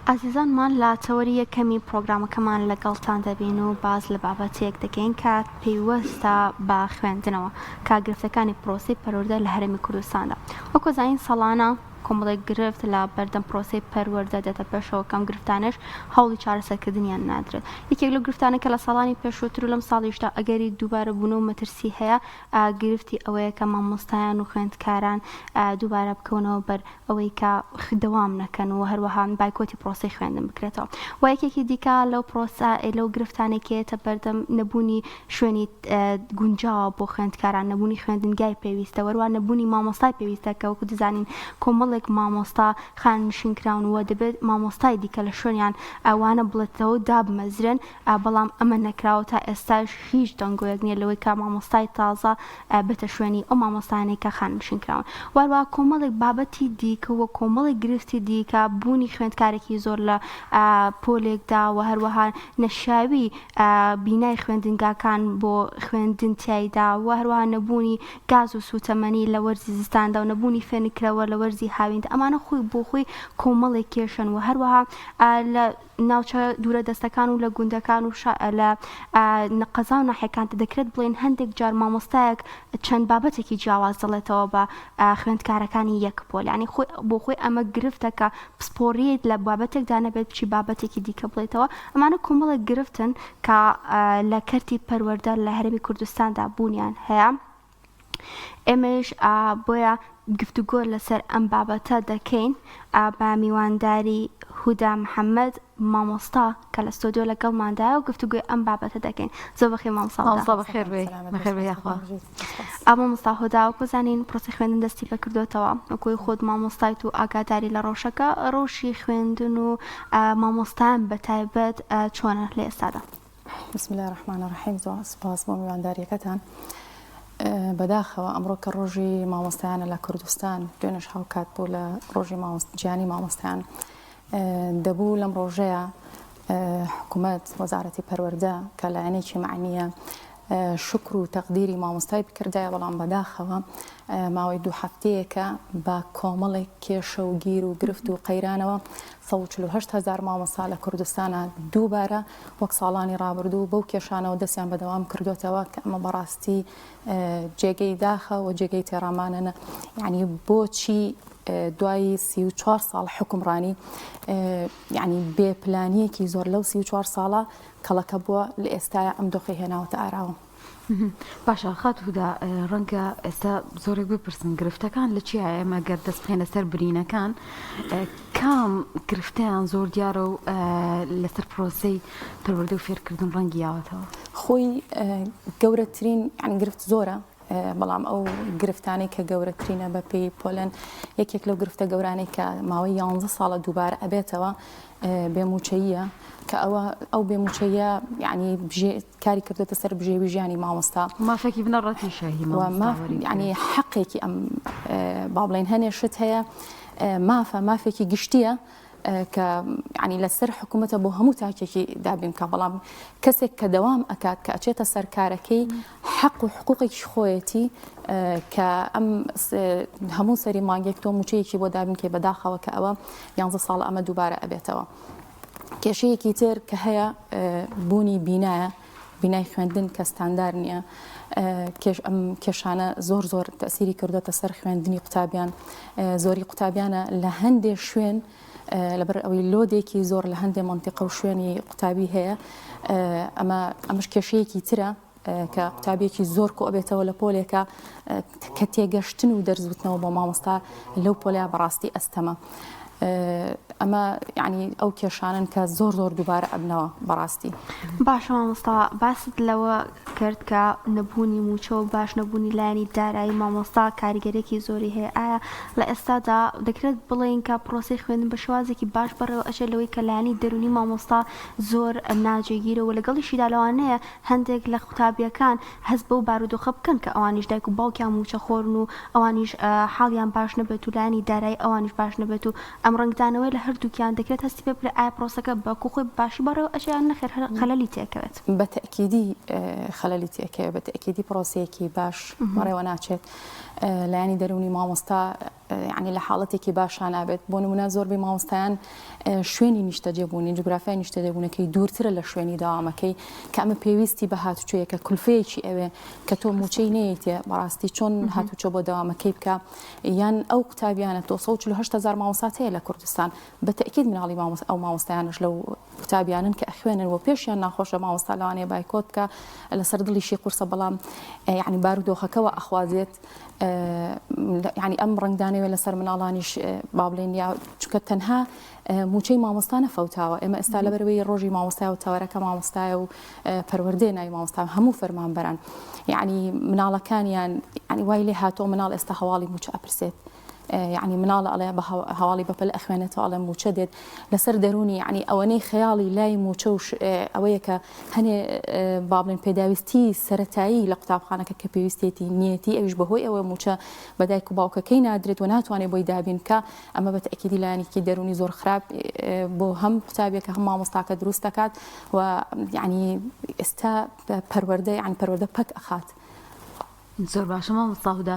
ئازیزانمان لە تەوەری یەکەمی پرۆگرامەکەمان لەگەڵتان دەبین و باز لە بابەتێک دەکەین کە پێیوەستە بە خوێندنەوە کاگرفتەکانی پرۆسی پەروەردە لە هەرێمی کوردستاندا. وەکو زانین ساڵانە کۆمەڵێک گرفت لە بەردەم پرۆسی پەروەردە دێتە پێشەوە کەم گرفتانش هەوڵی چارەسەرکردنیان نادرێت. یەکێک لەو گرفتانە کە لە ساڵانی پێشووتر و لەم ساڵیشدا ئەگەری دووبارە بوون و مەترسی هەیە گرفتی ئەوەیە کە مامۆستایان و خوێندکاران دووبارە بکەونەوە بەر ئەوەی کە دەوام نەکەن و هەروەها بایکۆتی پرۆسی خوێندن بکرێتەوە. و یەکێکی دیکە لەو پرۆسە لەو گرفتانێکێتە بەردەم نەبوونی شوێنی گونجاوە بۆ خوێندکاران، نەبوونی خوێندنگای پێویستە، وەروە نەبوونی مامۆستای پێویستە کە وەکو دەزانین کۆمەڵێک مامۆستا خانشینکراونەوە دەبێت مامۆستای دیکە لە شوێنیان ئەوانە بڵێتەوە دابمەزرن، بەڵام ئەمە نەکراوە تا ئێستاش هیچ دەنگۆیەک نییە لەوەی کە مامۆستای تازە بێتە شوێنی ئەو مامۆستانێک کە خانشینکراون. وەروە کۆمەڵێک بابەتی دیکە و کۆمەڵێک گرفتی دیکە بوونی خوێندکارێکی زۆر لە پۆلێکدا و هەروەها نەشاوی بینای خوێندنگاکان بۆ خوێندن تایدا و هەروەها نەبوونی گاز و سوتەمەنی لە وەرزی زستاندا و نەبوونی فێنکرەوە لە وەرزی هاویندا، ئەمانە خۆی بۆ خۆی کۆمەڵێک کێشن و هەروەها لە ناوچە دوورە دەستەکان و لە گوندەکان و لە قەزا و ناحیەکان دەکرێت بڵێن هەندێک جار مامۆستایەک چەند بابەتێکی جیاواز دەڵێتەوە بە خوێندکارەکانی یەک پۆل، یعنی بۆ خۆی ئەمە گرفتەکە پسپۆڕیت لە بابەتێکدا نەبێت بچی بابەتێکی دیکە بڵێتەوە. ئەمانە کۆمەڵێک گرفتن کە لە کەرتی پەروەردە لە هەرێمی کوردستاندا بوونیان هەیە. ئێمەش بۆیە گفتوگۆ لەسەر ئەم بابەتە دەکەین بە میوانداری هودا محەممەد مامۆستا کە لە ستۆدیۆ لەگەڵماندایە و گفتوگوی ئەم بابەتە دەکەین. زۆر بەخێر مامۆستا مامۆستا هودا، وەکو زانین پرۆسی خوێندن دەستی پێ کردوێتەوە، وەکوی خۆت مامۆستایت و ئاگاداری لە ڕۆژەکە ڕۆژی خوێندن و مامۆستایان بەتایبەت چۆنە لە ئێستادا؟ بسم الله الرحمن الرحیم. زۆر سپاس بۆ میوانداریەکەتان. بەداخەوە ئەمڕۆ کە ڕۆژی مامۆستایانە لە کوردستان دوێنێش هاوکات بوو لە ڕۆژی گیانی مامۆستایان دەبوو لەم ڕۆژەیە حکوومەت وەزارەتی پەروەردە کە لایەنێکی معنیە شکر و تەقدیری مامۆستای بکردایە، بەڵام بەداخەوە ماوەی 2 هەفتەیەکە بە کۆمەڵێک کێشە و گیر و گرفت و قەیرانەوە 148,000 مامۆستا لە کوردستانە دووبارە وەک ساڵانی ڕابردوو بەو کێشانەوە دەستیان بەدەوام کردوێتەوە کە ئەمە بەڕاستی جێگەی داخە و جێگەی تێڕامانە. یعنی بۆچی دوای 34 ساڵ حکومڕانی یعنی بێپلانیەکی زۆر لەو 34 ساڵە کەڵەکە بووە لە ئێستاە ئەم دۆخی هێناوەتە ئاراوە. باشە خات هودا ڕەنگە ئێستا زۆرێک بپرسن گرفتەکان لە چی ئێمە گەر دەست بخێنە سەر برینەکان کام گرفتیان زۆر دیارە و لەسەر پرۆسەی پەروەردە و فێرکردن ڕەنگی یاوەتەوە؟ خۆی گەورەترین یعنی گرفت زۆرە، بەڵام ئەو گرفتانەی کە گەورەترینە بە پێی پۆلەن یەکێک لەو گرفتە گەورانەی کە ماوەی 11 ساڵە دووبارە ئەبێتەوە بێموچەییە کە ئەو بێموچەیە یعنی کاری کردوێتە سەر بژێوی ژیانی مامۆستا. مافێکی بنەڕەتی شەهی یعنی حەقێکی ئەم با بڵێن هەنێشت هەیە، مافێکی گشتیە کە ینی لەسەر حکوومەتە بۆ هەموو تاکێکی دابین کە بەڵام کەسێک کە دەوام ئەکات کە ئەچێتە سەرکارەکەی حەق و حقوقێکی خۆیەتی کە ئەم هەموو سەری مانگێک تۆ موچەیەکی بۆ دابین کە بەداخەوە کە ئەوە 11 ساڵ ئەمە دووبارە ئەبێتەوە. کێشەیەکی تر کە هەیە بوونی بینای خوێندن کە ستاندار نییە. ئەم کێشانە زۆر تەسیری کردوێتە سەر خوێندنی قوتابیان. زۆری قوتابیانە لە هەندێک شوێن لەبەر ئەوەی لۆدێکی زۆر لە هەندێک منتیقە و شوێنی قوتابی هەیە. ئەمەش کێشەیەکی ترە کە قوتابیەکی زۆر کۆ ئەبێتەوە لە پۆلێکە کە تێگەشتن و دەرزوتنەوە بۆ مامۆستا لەو پۆلیا بەڕاستی ئەستەمە. ئەمە یعنی ئەو کێشانن کە زۆر دووبارە ئەبنەوە بەڕاستی. باشە مامۆستا باست لەوە کرد کە نەبوونی موچە و باش نەبوونی لایەنی دارایی مامۆستا کاریگەرێکی زۆری هەیە. ئایا لە ئێستادا دەکرێت بڵێن کە پرۆسی خوێندن بە شێوازێکی باش بەڕێوە ئەچێت لەوەی کە لایەنی دەرونی مامۆستا زۆر ناجێگیرەوە لەگەڵیشیدا لەوانەیە هەندێک لە قوتابیەکان هەست بەو بارودۆخە بکەن کە ئەوانیش دایک و باوکیان موچە خۆرن و ئەوانیش حاڵیان باش نەبێت و لایەنی دارایی ئەوانیش باش نەبێت و ئەم ڕنگدانەوەی لە هەردووکیان دەکرێت هەستی پێ بڵێ ئایا پرۆسەکە بە کوخۆی باشی بەڕێوە ئەچیان نەخێر خەلەلی تێکەوێت؟ بە تەکیدی خەلەلی تێکەوێت، بە تەکیدی پرۆسەیەکی باش بەڕێوە ناچێت. لایەنی دەرونی مامۆستا يعني لە حاڵەتێکی باشان نابێت بۆ نمونە زۆربەی مامۆستایان شوێنی نیشتەجێبوونی جوگرافیای نیشتەجێبوونەکەی دوورترە لە شوێنی داوامەکەی کە ئەمە پێویستی بە هاتوچۆیەکە کولفەیەکی ئەوێ کە تۆ موچەی نەیەتێ بەڕاستی چۆن هاتوچۆ بۆ داوامەکەی بکە یان ئەو قوتابیانە 248,000 مامۆستا هەیە لە کوردستان بە تەکید مناڵی ئەو مامۆستایانش لەو قوتابیانن کە ئەخوێنن و پێشیان ناخۆشە مامۆستا لەوانەیە بایکۆت بکە لەسەر دڵیشی قورسە بەڵام یعنی بارودۆخەکەەوە ئەخوازێت يعني ئەم ڕنگدانەوێت لەسەر مناڵانیش با بڵێن یا چونکە تەنها موچەی مامۆستانە فەوتاوە ئێمە ئێستا لەبەرەوەی ڕۆژی مامۆستای و تەوەرەکە مامۆستایە و پەروەردەی ناوی مامۆستا هەموو فەرمانبەران یعنی مناڵەکانیان ینی وای لێ هاتۆ مناڵ ئێستا هەواڵی موچە ئەپرسێت يعني مناڵە ئەڵێ بە هەواڵی بەپەل ئەخوێنێتەوە ئەڵێ موچە دێت لەسەر دەرونی یعنی ئەوەنەی خەیاڵی لای موچە و ئەوەیە کە هەنێ با بڵێن پێداویستی سەرەتایی لە قوتابخانەکە کە پێویستێتی نیەتی ئەویش بەهۆی ئەوە موچە بەدایک و باوکەکەی نادرێت و ناتوانێت بۆی دابین کە ئەمە بە تەکیدی لایەنێکی دەرونی زۆر خراپ بۆ هەم قوتابێکە هەم مامۆستاکە دروست دەکات و یعنی ئێستا پەروەردە یعنی پەروەردە پەک ئەخات. زۆر باشە مامۆستاهودا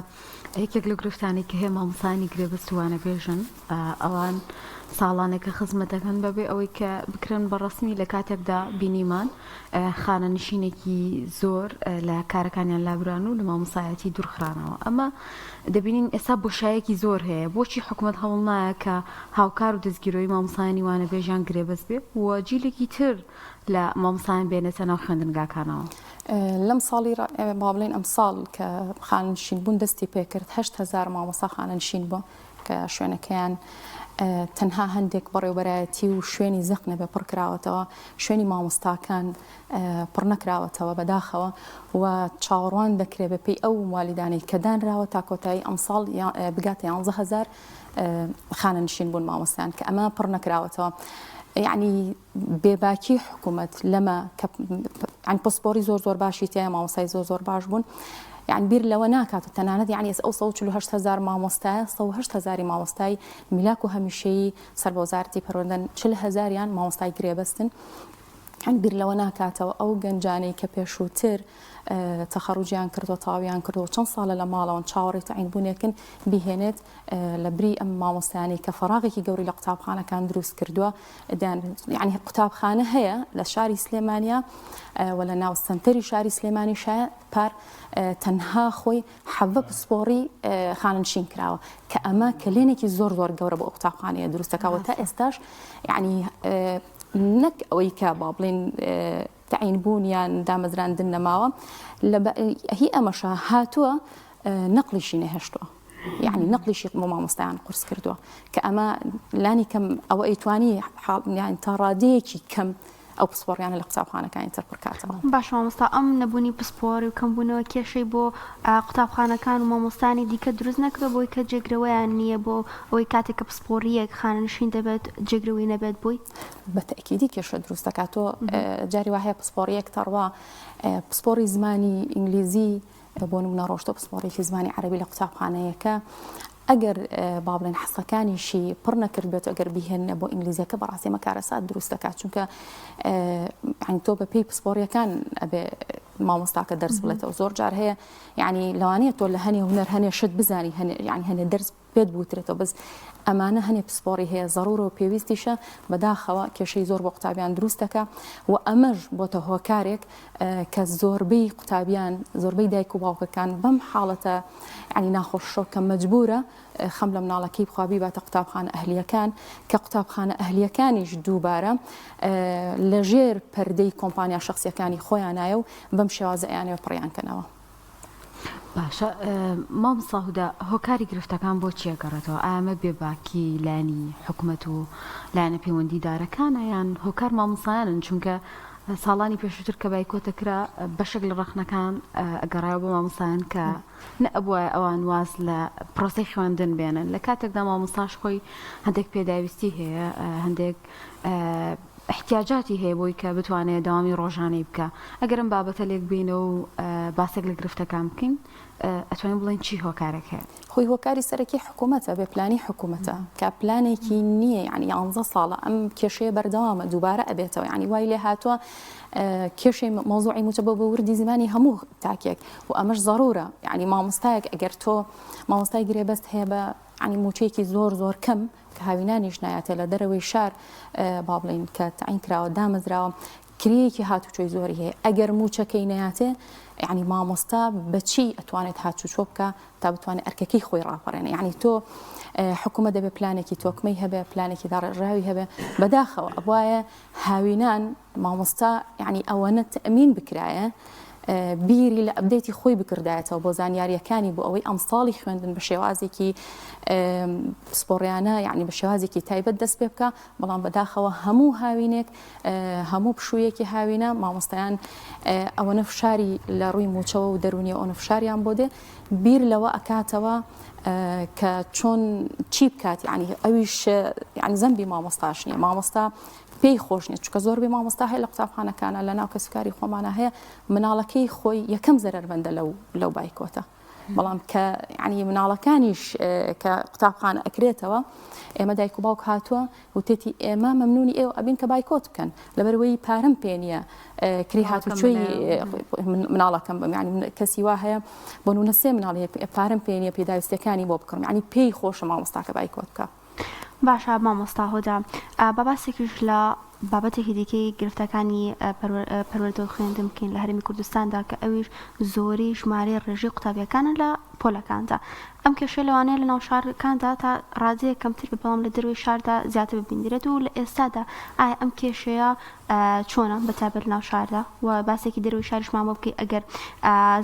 یەکێک لە گرفتانی کە هەیە مامۆستانی گرێبەستوانە بێژن ئەوان ساڵانێکە خزمەتەکەن بەبێ ئەوەی کە بکرێن بە ڕسمی لە کاتێکدا بینیمان خانە نشینێکی زۆر لە کارەکانیان لابران و لە مامۆستایەتی دوورخرانەوە ئەمە دەبینین ئێستا بۆشایەکی زۆر هەیە بۆچی حکوومەت هەوڵ نایە کە هاوکار و دەستگیرۆی مامۆستایانی وانە بێژیان گرێبەست بێ و جیلێکی تر لە مامۆستایان بێنێتە ناو خوێندنگاکانەوە. لەم ساڵی با بڵێن ئەم ساڵ کە خانەنشین بوون دەستی پێکرد 8,000 مامۆستا خانەنشین بوو کە شوێنەکەیان تەنها هەندێک بەڕێوەبەرایەتی و شوێنی زەقنە بێ پڕ کراوەتەوە شوێنی مامۆستاکان پڕ نەکراوەتەوە بەداخەوە و چاوەڕوان دەکرێت بە پێی ئەو والیدانەی کە دانراوە تا کۆتایی ئەم ساڵ بگاتە 11,000 خانەنشین بوون مامۆستایان کە ئەمە پڕ نەکراوەتەوە. يعني بێباکی حکوومەت لەمە يعني پسپۆری زۆر باشی تایە مامۆستای زۆر باش بوون يعني بیر لەوە ناکات و تەنانەت يعني ئەو 148,000 مامۆستایە 108,000 مامۆستای میلاک و هەمیشەیی سەر بە وەزارەتی پەروەردە 40,000یان مامۆستای گرێبەستن يعني بیر لەوە ناکاتەوە ئەو گەنجانەی کە پێشووتر تەخەڕوجیان کردو تاویان کردو چەند ساڵە لە ماڵەوە چاوەڕێی تەعینبوونێکن بیهێنێت لە بری ئەم مامۆستایانی کە فەراغێکی گەوری لە قوتابخانەکان دروست کردووە يعني قوتابخانە هەیە لە شاری سلێمانیا و لە ناو سنتەری شاری سلێمانی شایە پار تەنها خۆی حەڤە پسپۆڕی خانەنشین کراوە کە ئەمە کلێنێکی زۆر گەورە بۆ قوتابخانەیە دروستەکەوە تا ئێستاش يعني نەک ئەوەی کە با بڵێن تعینبوونیان دامەزراندن نەماوە هی ئەمەشە هاتووە نەقلیشی نەهێشتووە يعني نەقلیشی مامۆستایان قورس کردووە کە ئەمە لانی کەم ئەوە ئەیتوانی يعني تا ڕادەیەکی کەم ئەو پسپۆڕیانە لە قوتابخانەکانی تر پڕکاتەوە. باش مامۆستا ئەم نەبوونی پسپۆڕی و کەمبوونەوە کێشەی بۆ قوتابخانەکان و مامۆستانی دیکە دروست نەکردە بۆی کە جێگرەوەیان نییە بۆ ئەوەی کاتێک کە پسپۆڕیەک خانەنشین دەبێت جێگرەوەی نەبێت بووی بە تەکیدی کێشە دروست دەکاتۆ جاری وهەیە پسپۆڕیەک تەڕوا پسپۆڕی زمانی ئینگلیزی بۆ نمونە ڕۆشتۆ پسپۆڕێکی زمانی عەرەبی لە قوتابخانەیەکە ئەگەر با بڵێن حەسەکانیشی پڕ نەکرد بێت ئەگەر بیهێنە بۆ ئینگلیزیەکە بەڕاستی مەکارەسات دروست دەکات چونکە يعني تۆ بە پێی پسپۆڕیەکان ئەبێ مامۆستاکە دەرس بڵێتەوە زۆر جار هەیە يعني لەوانەیە تۆ لە هەنێ هونەر هەنێ شت بزانی يعني هەنێ دەرس پێت بوترێتەوە بەس ئەمانە هەنێ پسپۆڕی هەیە ضرورە و پێویستیشە بەداخەوە کێشەی زۆر بۆ قوتابیان دروست دەکات و ئەمەش بۆتە هۆکارێک کە زۆربەی قوتابیان زۆربەی دایک و باوکەکان بەم حاڵەتە يعني ناخۆشە کە مەجبورە خەم لە مناڵەکەی بخوابی باتە قوتابخانە ئەهلیەکان کە قوتابخانە ئەهلیەکانیش دووبارە لەژێر پەردەی کۆمپانیا شخصیەکانی خۆیانایە و بەم شێوازە ئەیانەوە پڕیانکەنەوە. باشە مامۆستاهودا هۆکاری گرفتەکان بۆ چیە گەڕێتەوە ئامە بێباکی لانی حکوومەت و لایەنە پەیوەندیدارەکانە یان هۆکار مامۆستایانن چونکە ساڵانی پێشووتر کە بایکۆتەکرا بەشێک لە ڕەخنەکان ئەگەڕایەوە بۆ مامۆستایان کە نەبووە ئەوان واز لە پرۆسەی خوێندن بێنن لە کاتێکدا مامۆستاش خۆی هەندێک پێداویستی هەیە هەندێک احتیاجاتی هەیە بۆی کە بتوانێت داوامی ڕۆژانەی بکە ئەگەرم بابەتە لێک بینە و باسێک لە گرفتەکان بکەین ئەتوانین بڵێن چی هۆکارێک هەیە خۆی هۆکاری سەرەکی حکوومەتە بێ پلانی حکوومەتە کە پلانێکی نییە یعنی 11 ساڵە ئەم کێشەیە بەردەوامە دووبارە ئەبێتەوە یعنی وای لێ هاتووە کێشەی مۆزوعی متەبە بە وردی زمانی هەموو تاکێک و ئەمەش ضرورە یعنی مامۆستایەک ئەگەر تۆ مامۆستای گرێبەست هەیە بە ینی موچەیەکی زۆر کەم کە هاوینانیش نایەتێ لە دەرەوەی شار با بڵین کە تعین کراوە دامەزراوە کرێیەکی هاتوچۆی زۆری هەیە ئەگەر موچەکەی نایاتێ یعنی مامۆستا بەچی ئەتوانێت هاتوچۆ بکە تا بتوانێت ئەرکەکەی خۆی ڕاپەڕێنە یعنی تۆ حکوومەت دەبێت پلانێکی تۆکمەی هەبێ پلانێکی داڕێژراوی هەبێ بەداخەوە ئەوایە هاوینان مامۆستا یعنی ئەوەنە تەمین بکرایە بیری لە ئەبدێتی خۆی بکردایەتەوە بۆ زانیاریەکانی بۆ ئەوەی ئەمساڵی خوێندن بە شێوازێکی سپۆڕیانە یعنی بە شێوازێکی تایبەت دەست پێ بکە بەڵام بەداخەوە هەموو هاوینێک هەموو پشوویەکی هاوینە مامۆستایان ئەوەنە فشاری لە ڕووی موچەوە و دەرونی ئەوە فشاریان بۆ دێ بیر لەوە ئەکاتەوە کە چۆن چی بکات ینی ئەویش ینی زەمبی مامۆستاش نییە مامۆستا پێی خۆش نیە چکە زۆر بێ مامۆستا هەیە لە قوتابخانەکانە لە ناو کەسوکاری خۆمانە هەیە مناڵەکەی خۆی یەکەم زەرەربەندە لەو بایکۆتە بەڵام کە ینی مناڵەکانیش کە قوتابخانە ئەکرێتەوە ئێمە دایک و باوک هاتووە وتێتی ئێمە مەمنونی ئێوە ئەبین کە بایکۆت بکەن لەبەرەوەی پارەم پێ نییە کری هاتوچۆی مناڵەکەم ینی کەسی وا هەیە بۆ نونە سێ مناڵی پارەم پێ نییە پێداویستەکانی بۆ بکڕم ینی پێی خۆشە مامۆستاکە بایکۆت بکە باشە مامۆستا هۆدا باباسێکیش لە بابەتێکی دیکەی گرفتەکانی پەروەردە خوێندن بکەین لە هەرێمی کوردستاندا کە ئەویش زۆری ژمارەی ڕێژەی قوتابیەکانە لە پۆلەکاندا ئەم کێشەی لەوانەیە لە ناو شارەکاندا تا ڕادەیە کەمتر بەڵام لە دەروی شاردا زیاتر ببیندرێت و لە ئێستادا ئایا ئەم کێشەیە چۆنە بەتابەت ناو شاردا و باسێکی دەروی شاریشمان بۆ بکەی ئەگەر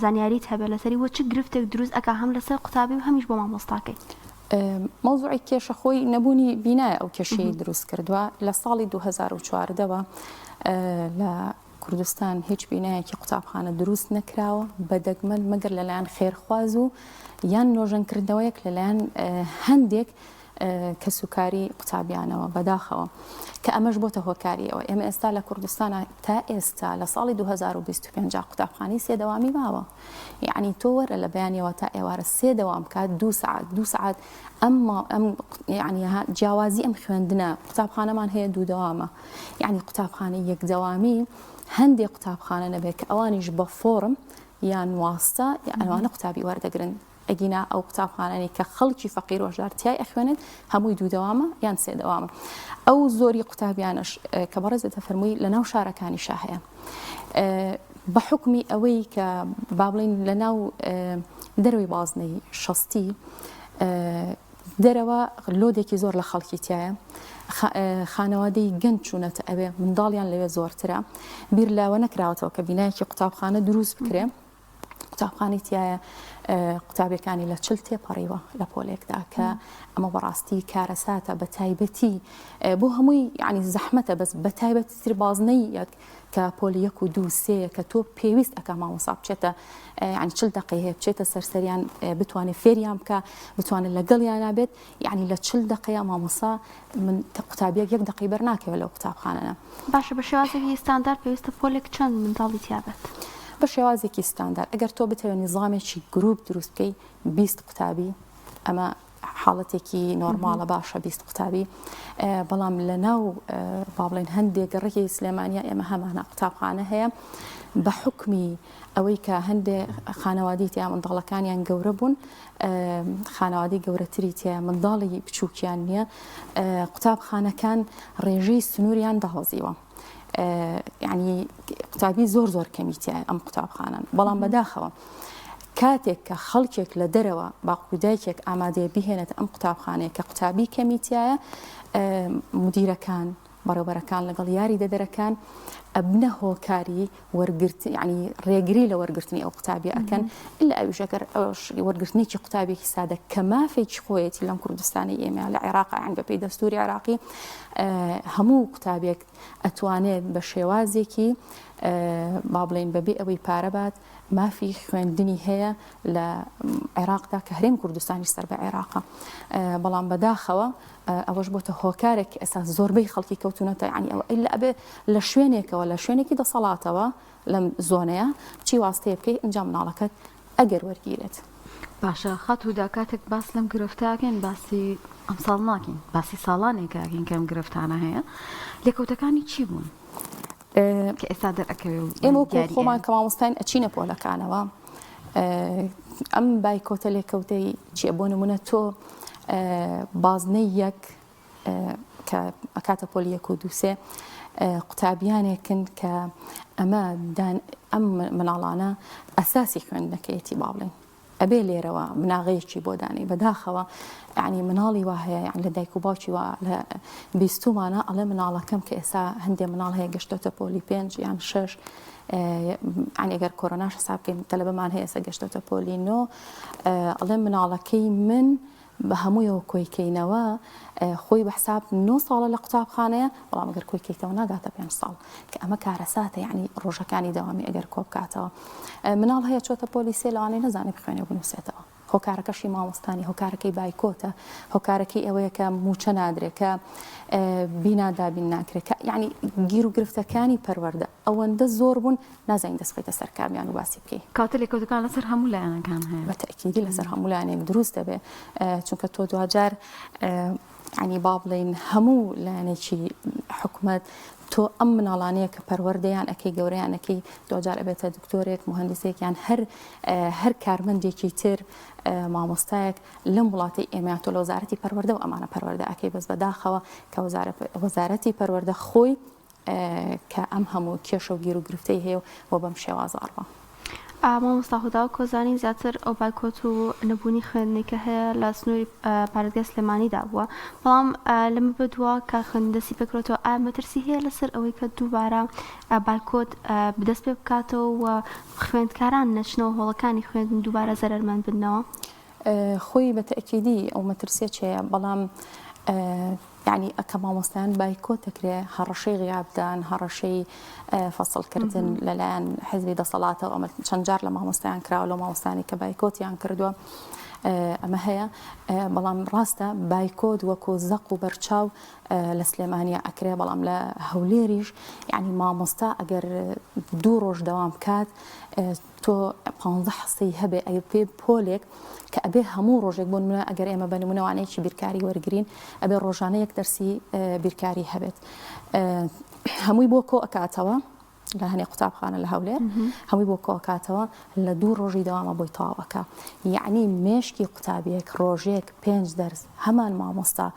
زانیاریت هەبێت لەسەری وە چ گرفتێک دروست ئەکا هەم لەسەر قوتابی و هەمیش بۆ مامۆستاکەی مەوزوعی کێشە خۆی نەبوونی بینایە ئەو کێشەی دروست کردووە لە ساڵی 2014ەوە لە کوردستان هیچ بینایەکی قوتابخانە دروست نەکراوە بەدەگمەن مەگەر لەلایەن خێرخواز و یان نۆژەنکردنەوەیەک لەلایەن هەندێک کەسوکاری قوتابیانەوە بەداخەوە کە ئەمەش بۆتە هۆکاریەوە ئێمە ئێستا لە کوردستانە تا ئێستا لە ساڵی 2025 قوتابخانەی سێدەوامی ماوە یعنی تۆ وەرە لە بەیانیەوە تا ئێوارە سێ دەوام کات 2 سعات ئەم یعنی جیاوازی ئەم خوێندنە قوتابخانەمان هەیە 2 دەوامە یعنی قوتابخانەی یەک دەوامی هەندێک قوتابخانە نەبێت کە ئەوانیش بە فۆرم یان واستە ئەوانە قوتابی وەردەگرن ئەگینا ئەو قوتابخانەی کە خەڵکی فەقیر ڕۆژدارتیای ئەخوێنێت هەمووی 2 دەوامە یان 3 دەوامە ئەو زۆری قوتابیانش کە بەڕێزێتە فەرمووی لە ناو شارەکانیش هەیە بە حکمی ئەوەی کە با بڵین لە ناو دەروی بازنەی شەستی دەرەوە لۆدێکی زۆر لە خەڵکی تایە خانەوادەی گەنج چوونەتە ئەوێ منداڵیان لەوێ زۆرترە بیر لاوە نەکراوەتەوە کە بینایەکی قوتابخانە دروست بکرێ قوتابخانەی تایە قوتابیەکانی لە چل تێپەڕیوە لە پۆلێکدا کە ئەمە بەڕاستی کارەساتە بە تایبەتی بۆ هەمووی ینی زەحمەتە بەس بە تایبەتی تر بازنەی یەک کە پۆلی 1 و 2 3 کە تۆ پێویست ئەکا مامۆستا بچێتە ینی 40 دقی هەیە بچێتە سەرسەریان بتوانێت فێریان بکە بتوانێت لەگەڵیان نابێت یعنی لە 40 دقیقه مامۆستا من قوتابیەک 1 دقی بەرناکەوێت لەو قوتابخانەنە باشە بە شێوازێکی ستاندارد پێویستە پۆلێک چەند منداڵی تیابێت بە شێوازێکی ستاندارد ئەگەر تۆ بتەوێت نظامێکی گروپ دروست بکەی 20 قوتابی ئەمە حاڵەتێکی نۆرمالە باشە 20 قوتابی بەڵام لە ناو با بڵێن هەندێک ڕێی سلێمانیا ئێمە هەمانە قوتابخانە هەیە بە حکمی ئەوەی کە هەندێک خانەوادی تیا منداڵەکانیان گەورە بوون خانەوادی گەورەتری تیا منداڵی بچووکیان نییە قوتابخانەکان ڕێژەی سنووریان داهۆزیوە یعنی قوتابی زۆر کەمیتیە ئەم قوتابخانەن بەڵام بەداخەوە کاتێک کە خەڵکێک لە دەرەوە باقودایکێک ئامادەیە بهێنێت ئەم قوتابخانەیە کە قوتابی کەمیتیایە مدیرەکان بەڕێوەبەرەکان لەگەڵ یاری دەدەرەکان ئەبنە هۆکاری وەرگرت ینی ڕێگری لە وەرگرتنی ئەو قوتابی ئەکەن إلا ئەویشەکەر وەرگرتنێکی قوتابێکی سادە کە مافێکی خۆیەتی لەم کوردستانی ئێمە لە عێراق یان بەپێی دەستوری عێراقی هەموو قوتابێک ئەتوانێت بە شێوازێکی با بڵێن بەبێ ئەوەی پارە بات مافی خوێندنی هەیە لە عێراقدا کە هەرێمی کوردستانی سەر بە عێراقە بەڵام بەداخەوە ئەوەش بۆتە هۆکارێک ئێستا زۆربەی خەڵکی کەوتونەتە ینی ئەوە ئیلا ئەبێ لە شوێنێکەوە لە شوێنێکی دەسەڵاتەوە لەم زۆنەیە چی واستەیە بکەی ئەنج منداڵەکەت ئەگەر وەرگیرێت. باشە خەتودا کاتێک باس لەم گرفتاکەین باسی ئەم ساڵ ناکەین باسی ساڵانێکاکەین کەم گرفتانە هەیە لێکەوتەکانی چی بوون کە ئێستا دەرەکەوێ ئێمە خۆمان کە مامۆستاین ئەچینە پۆلەکانەوە ئەم بایکۆتە لێکەوتەی چیە بۆ نمونە تۆ بازنەی یەک کە ئەکاتە پۆلی 1 و 2 3 قوتابیانێکن کە ئەم مناڵانە ئەساسی خوێندنەکەیەتی با بڵێن ئەبێ لێرەوە مناغەیەکی بۆ دانی بەداخەوە ینی مناڵی وا هەیە یان لە دایک و باوکی وە لە بیستومانە ئەڵێ مناڵەکەم کە ئێستا هەندێک مناڵ هەیە گەشتۆتە پۆلی 5 یان 6 ئەگەر کۆرۆناش حساب بکەین تەلەبەمان هەیە ئێستا گەشتۆتە پۆلی 9 ئەڵێ مناڵەکەی من بە هەموویەوە کۆیکەینەوە خۆی بە حساب 9 ساڵە لە قوتابخانەیە بەڵام ئەگەر کۆیکەیتەوە ناگاتە 5 ساڵ کە ئەمە کارەساتە یعنی ڕۆژەکانی دەوامی ئەگەر کۆ بکاتەوە مناڵ هەیە چۆتە پۆلی 3 لەوانەیە نەزانێ بخوێنێ و بنووسێتەوە هۆکارەکەشی مامۆستانی هۆکارەکەی بایکۆتە هۆکارەکەی ئەوەیە کە موچە نادرێکە بینادابین ناکرێت یعنی گیر و گرفتەکانی پەروەردە ئەوەندە زۆر بوون نازانین دەست بخەیتە سەر کامیان و باسی بکەی کاتە لێکەوتەکان لەسەر هەموو لایەنەکان هەیە بە تەکیدی لەسەر هەموو لایەنێک دروست دەبێ چونکە تۆ دوجار ینی با بڵین هەموو لایەنێکی حکوومەت تۆ ئەم مناڵانەیە کە پەروەردەیان ئەەکەی گەورەیانەکەی دوجار ئەبێتە دکتۆرێک مهندسێکیان هەر کارمەندێکی تر مامۆستایەک لەم وڵاتی ئێمە تۆ لە وەزارەتی پەروەردە و ئەمانە پەروەردە ئەەکەی بەس بەداخەوە کە وەزارەتی پەروەردە خۆی کە ئەم هەموو کێشە و گیر و گرفتەی هەیە و بەم شێوازاڕوە. مامۆستا خوددا و کۆزانی زیاتر ئەو بایکۆت و نەبوونی خوێندنێکە هەیە لە سنووری پارێزگای سلێمانیدا بووە بەڵام لەمە بەدووە کە خوێندەسی پێکرێتەوە ئایا مەترسی هەیە لەسەر ئەوەی کە دووبارە بایکۆت بدەست پێ بکاتەوە و خوێندکاران نەچنەوە هۆڵەکانی خوێندن دووبارە زەرمەند بنەوە خۆی بە تەکیدی ئەو مەترسێ چەیە بەڵام یعنی ئەکە مامۆستایان بایکۆت دەکرێت هەڕەشەی غیابدان هەڕەشەی فەسڵکردن لەلایەن حیزبی دەسەڵاتەوە ئەمە چەند جار لە مامۆستایان کراوە لە مامۆستانی کە بایکۆتیان کردووە ئەمە هەیە بەڵام ڕاستە بایکۆت وەکو زەق و بەرچاو لە سلێمانیا ئەکرێ بەڵام لە هەولێریش یعنی مامۆستا ئەگەر 2 ڕۆژ دەوام بکات تۆ 15 حسەی هەبێ ئەگەر پێ پۆلێک کە ئەبێ هەموو ڕۆژێک بۆ نمونە ئەگەر ئێمە بە نمونەوانەیەکی بیرکاری وەرگرین ئەبێ ڕۆژانە 1 دەرسی بیرکاری هەبێت هەمووی بۆ کۆ ئەکاتەوە لە هەنێ قوتابخانە لە هەولێر هەمووی بۆ کۆکاتەوە لە 2 ڕۆژی دەوامە بۆی تەواوەکە یعنی مێشکی قوتابیەک ڕۆژێک 5 دەرس هەمان مامۆستا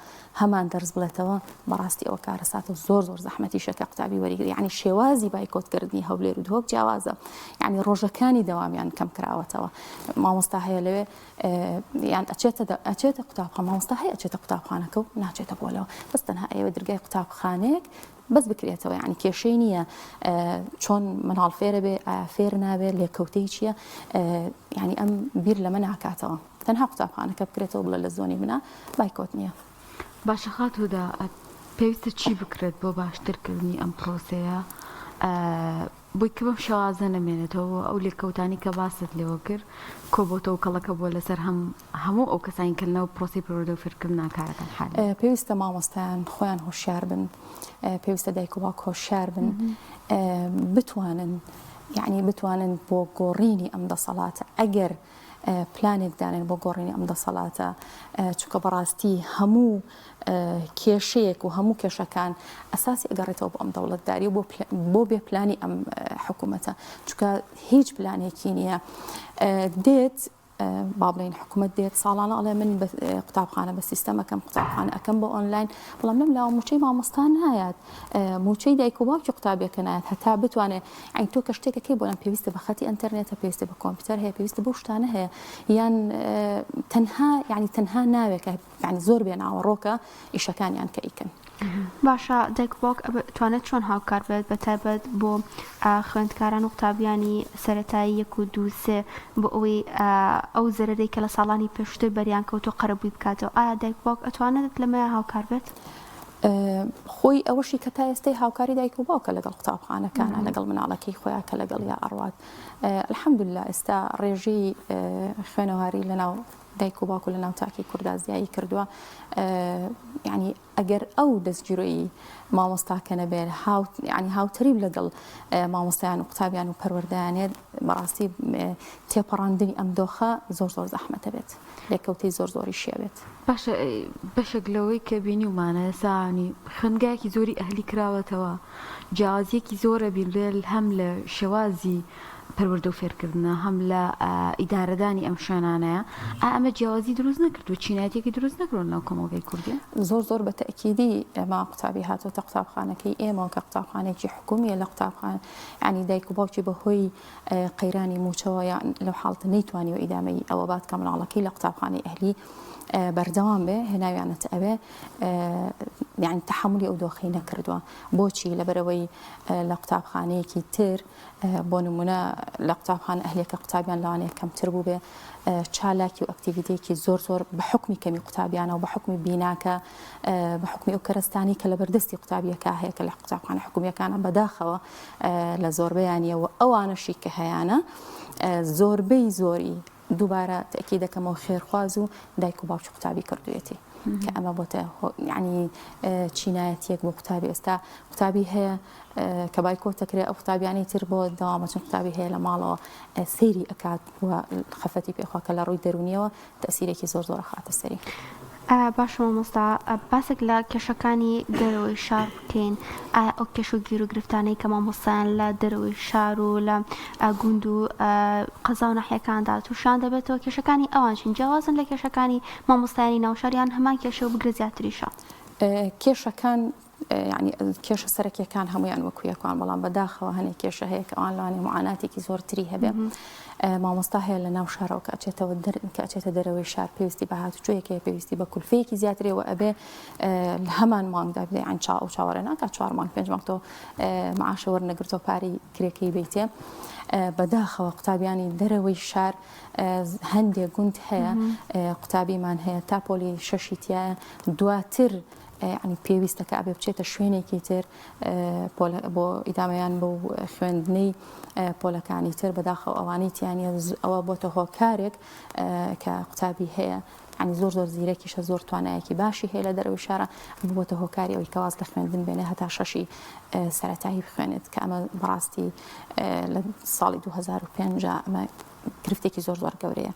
هەمان دەرس بڵێتەوە بەڕاستی ئەوە کارەساتە زۆر زەحمەتی شەکە قوتابی وەریگری یعنی شێوازی بایکۆتکردنی هەولێر و دهۆک جیاوازە یعنی ڕۆژەکانی دەوامیان کەم کراوەتەوە مامۆستا هەیە لەوێ یان ئەچێتە قوتابخانە مامۆستا هەیە ئەچێتە قوتابخانەکە و ناچێتە بۆلەوە بەس تەنها ئێوە دەرگای قوتابخانەیەک بەس بکرێتەوە یعنی کێشەی نییە چۆن مناڵ فێرە بێ فێر نابێت لێکەوتەی چییە یعنی ئەم بیر لەمە ناکاتەوە تەنها قوتابخانەکە بکرێتەوە بڵێ لە زۆنی منە بایکۆت نییە. باشە خاتوودا پێویستە چی بکرێت بۆ باشترکردنی ئەم پرۆسەیە بۆی کە بەم شێوازە نەمێنێتەوە ئەو لێکەوتانی کە باست لێوە کرد کۆبۆتە و کەڵەکە بۆ لەسەر هەموو ئەو کەسانی کردنەوە پرۆسی پەروەردە و فێرکردن ناکارەکان حال پێویستە مامۆستایان خۆیان هۆشیار بن پێویستە دایک و باوک هۆشیار بن بتوانن بۆ گۆڕینی ئەم دەسەڵاتە ئەگەر پلانێک دانێن بۆ گۆڕینی ئەم دەسەڵاتە چونکە بەڕاستی هەموو کێشەیەک و هەموو کێشەکان ئەساسی ئەگەڕێتەوە بۆ ئەم دەوڵەتداری بۆ بێ پلانی ئەم حکوومەتە چونکە هیچ پلانێکی نییە دێت با بڵین حکوومەت دێت ساڵانە ئەڵێ من قوتابخانە بە سیستەمەکەم قوتابخانە ئەەکەم بۆ ئۆنلاین بەڵام لەم لاوە موچەی مامۆستان نایەت موچەی دایک و باوکی قوتابیەکە نایەت هەتا بتوانێت ئەین تۆ کە شتێکەکەی بۆ لەم پێویستە بە خەتی ئەنتەرنێتە پێویستە بە کۆمپیوتەر هەیە پێویستە بۆ شتانە هەیە یان تەنها ناوێکە یعنی زۆر بێ ناوەڕۆکە ئیشەکانیان کە ئیکەن. باشە دایک و باوک توانێت چۆن هاوکار بێت بە تایبەت بۆ خوێندکاران و قوتابیانی سەرەتایی 1 و 2 3 بۆ ئەوەی ئەو زەرەرەی کە لە ساڵانی پێشتر بەریان کەوتۆ قەرەبووی بکاتەوە ئایا دایک و باوک ئەتوانێت لەمەیە هاوکار بێت؟ خۆی ئەوەشی کە تا ئێستای هاوکاری دایک و باوکە لەگەڵ قوتابخانەکانە لەگەڵ مناڵەکەی خۆیان کە لەگەڵ یا ئەڕوات الحەمدوللا ئێستا ڕێژەی خوێنەواری لەناو دایک و باوکو لە ناوچاکی کووردا زیایی کردووە یعنی ئەگەر ئەو دەستگیرۆیی مامۆستاکە نەبێت ینی هاوتەریب لەگەڵ مامۆستایان و قوتابیان و پەروەردەیانێت بەڕاستی تێپەڕاندنی ئەم دۆخە زۆر زەحمەتە بێت لێکەوتەی زۆری شێ بێت. باشە بەشێک لەوەی کە بینی ومانە ساانی خنگایەکی زۆری ئەهلی کراوەتەوە جیازیەکی زۆرە بیرێل هەم لە شێوازی پەروەردە و فێرکردنە هەم لە ئیدارەدانی ئەم شوێنانەیە ئەمە جیاوازی دروست نەکردو چینایەتێکی دروست نەکردن ناو کۆمەڵگەی کوردی زۆر بە تەکیدی ئەمە قوتابی هاتۆتە قوتابخانەکەی ئێمە کە قوتابخانێکی حکومیە لە قوتابخانە ینی دایک و باوکی بەهۆی قەیرانی موچەوە یان لەو حاڵتە نەیتوانی و ئیدامەی ئەوە بات کە منداڵەکەی لە قوتابخانەی ئەهلی بەردەوام بێ هێناویانەت ئەوێ یعنی تەحملی ئەو دۆخەی نەکردووە بۆچی لەبەرەوەی لە قوتابخانەیەکی تر بۆ نمونە لە قوتابخانە ئەهلیەکە قوتابیان لەوانەیە کەمتر بوو بێ چالاکی و ئەکتیڤیتێکی زۆر بە حکمی کەمی قوتابیانە و بە حکمی بیناکە بە حکمی ئەو کەرەستانی کە لە بەردەستی قوتابیەکە هەیە کە لە قوتابخانە حکومیەکانە بەداخەوە لە زۆربەیانیەوە ئەوانەشی کە هەیەە زۆربەی زۆری دووبارە تأكيد كما خير خوازو دایک و باوکی قوتابی کردوێتی کە ئەمە بۆتە یعنی چینایەتیەک بۆ قوتابی ئێستا قوتابی هەیە کە بایکۆتەکرێ ئەو قوتابیانی تر بۆ داوامەچون قوتابی هەیە لە ماڵەوە سەیری ئەکات وە خەفەتی پێخوا کە لە ڕووی دەرونیەوە تەسیرێکی زۆر خاتە سەری. باشە مامۆستا باسێک لە کێشەکانی دەرەوەی شار بکەین ئەو کێش و گیر و گرفتانەی کە مامۆستایان لە دەرەوەی شار و لە گوند و قەزا و ناحیەکاندا تووشان دەبێتەوە کێشەکانی ئەوانشین جیاوازن لە کێشەکانی مامۆستایانی ناوشاریان هەمان کێشە و بگرە زیاتریشە کێشەکان يعني کێشە سەرەکیەکان هەمویان وەکویەکان بەڵام بەداخەوە هەنێک کێشە هەیە کە ئەوان لەوانێ معاناتێکی زۆرتری هەبێ مامۆستا هەیە لە ناو شارەوە کە ئەچێتە دەرەوەی شار پێویستی بە هاتوچۆیەکەیە پێویستی بە کولفەیەکی زیاترەوە ئەبێ لە هەمان مانگدا بدەی عن ئەو چاوەڕێ ناکات 4 مانگ 5 مانگ تۆ معاشە وەرنەگرتەوە پارەی کرێکەی بیتێ بەداخەوە قوتابیانی دەرەوەی شار هەندێک گوند هەیە قوتابیمان هەیە تا پۆلی شەشیتیایە دواتر يعني پێویستەکە ئەبێ بچێتە شوێنێکی تر بۆ ئیدامەیان بۆ خوێندنەی پۆلەکانی تر بەداخەوە ئەوانەی تیانە ئەوە بۆتە هۆکارێک کە قوتابی هەیە ینی زۆر زیرەکیشە زۆر توانایەکی باشی هەیە لە دەرەوەی شارە بۆتە هۆکاری ئەوەی کەواز لە خوێندن بێنێ هەتا شەشی سەرەتایی بخوێنێت کە ئەمە بەڕاستی لە ساڵی 2005 ئەمە گرفتێکی زۆر گەورەیە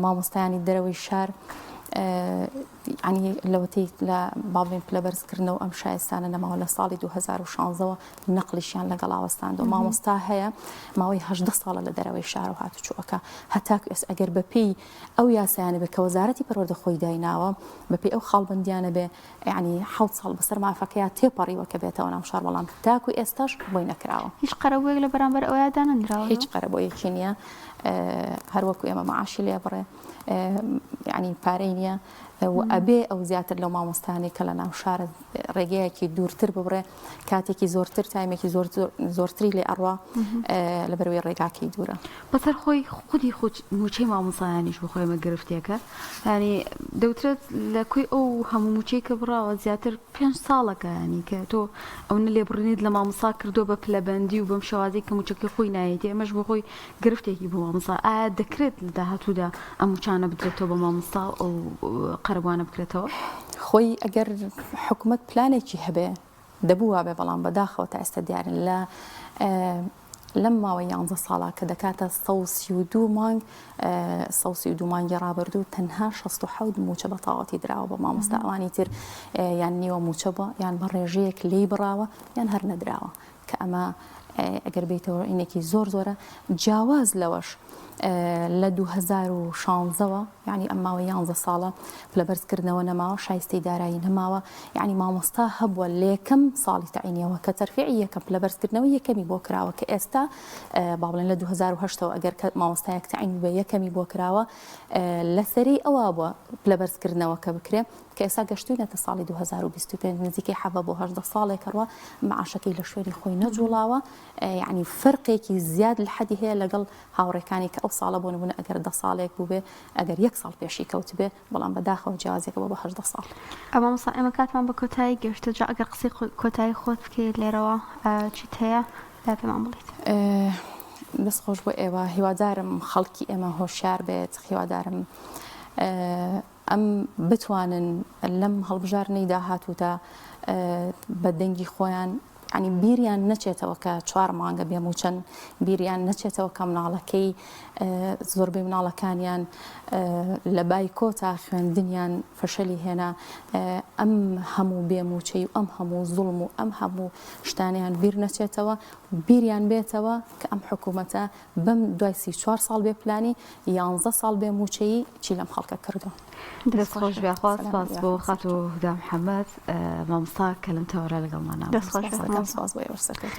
مامۆستایانی دەرەوەی شار ینی لەوەتی لە باڵێن پلەبەرزکردنەوە ئەم شایستانە نەماوە لە ساڵی 2016ەوە نەقلیشیان لەگەڵ ئاوەستاندەوە مامۆستا هەیە ماوەی 18 ساڵە لە دەرەوەی شار و هاتوچووەکە هەتاکو ئێس ئەگەر بەپێی ئەو یاسایانە بێ کە وەزارەتی پەروەردە خۆی دایناوە بەپێی ئەو خاڵبندیانە بێ ینی 7 ساڵ بەسەر مافەکەیان تێپەڕیوە کە بێتەوە ناو شار بەڵام تاکو ئێستاش بۆی نەکراوە هیچ قەرەبوویەک لە بەرامبەر ئەوەیە دانەنراوە هیچ قەرەبوویەکی نییە هەروەکو ئێمە معاشی لێ بڕێ ینی پارەی نییە و ئەبێ ئەو زیاتر لەو مامۆستانێک کە لە ناو شارە ڕێگەیەکی دوورتر ببڕێ کاتێکی زۆرتر تایمێکی زۆرتری لێ ئەڕوا لە بەروی ڕێگاکەی دوورە بەسەر خۆی خودی موچەی مامۆسایانیش بخۆیمە گرفتێکە ینی دەوترێت لە کوی ئەو هەموو موچەی کە بڕاوە زیاتر 5 ساڵەکە ینی کە تۆ ئەو لێبڕنیت لە مامۆسا کردو بە پلەبەندی و بەم شێوازەی کە موچەکەی خۆی نایەتی ئەمەش بۆ خۆی گرفتێکی بۆ مامۆسا ئایا دەکرێت لە داهاتوودا ئەم موچانە بدرێتەوە بە مامۆستا ئەو قەرەبوانە بکرێتەوە خۆی ئەگەر حکوومەت پلانێکی هەبێ دەبووە بێ بەڵام بەداخەوە تا ئێستا دیارن لەم ماوەی 11 ساڵا کە دەکاتە 132 مانگ 132 مانگی ڕابردوو تەنها 67 موچە بە تاواتی دراوە بە مامۆستا ئەوانی تر یان نیوە موچە بە یان بە ڕێژەیەک لی بڕاوە یان هەر نەدراوە کە ئەمە ئەگەر بیتەوە ئینێکی زۆرە جیاواز لەوەش لە 2016ەوە یعنی ئەم ماوەی 11 ساڵە پلەبەرزکردنەوە نەماوە شایستەی دارایی نەماوە یعنی مامۆستا هەبووە لە یەکەم ساڵی تەعینیەوە کە تەرفیعی یەکەم پلەبەرزکردنەوەی یەکەمی بۆ کراوە کە ئێستا با بڵێن لە 2008ەوە ئەگەر مامۆستایەک تەعین بە یەکەمی بۆ کراوە لەسەری ئەوە بووە پلەبەرزکردنەوە کە بکرێ کە ئێستا گەشتوونەتە ساڵی 2025 نزیکەی 7 بۆ 18 ساڵێک کەڕوە معاشەکەی لە شوێنی خۆی نەجوڵاوە یعنی فەرقێکی زیاد لە حەدی هەیە لەگەڵ هاوڕێکانی کە ئەو ساڵە بۆ نمونە ئەگەر 10 ساڵێک بوو بێ ئەگەر 1 ساڵ پێشی کەوت بێ بەڵام بەداخەوە جیازێکەوە بە 18 ساڵ ئەمە ئێمە کاتمان بە کۆتایی گەشتە جا ئەگەر قسەی کۆتایی خۆت بکەیت لێرەوە چیت هەیە پێمان بڵێیت دەست خۆش بۆ ئێوە هیوادارم خەڵکی ئێمە هۆشیار بێت هیوادارم ئەم بتوانن لەم هەڵبژارنەی داهاتوودا بە دەنگی خۆیان ینی بیریان نەچێتەوە کە 4 مانگە بێم و چەند بیریان نەچێتەوە کە مناڵەکەی زۆربەی مناڵەکانیان لە بایکۆتا خوێندنیان فەشەلی هێنا ئەم هەموو بێموچەی و ئەم هەموو زوڵم و ئەم هەموو شتانیان بیر نەچێتەوە بیریان بێتەوە کە ئەم حکوومەتە بەم دوای 34 ساڵ بێ پلانی 11 ساڵ بێموچەی چی لەم خەڵکە کردو. دەستخۆش بێخواست باس بۆ خات و هودا محەممەد مامۆستا کە لەم تەوەرە لەگەڵمانە دەستخۆش بۆ ئێوە سەرکەوتوو.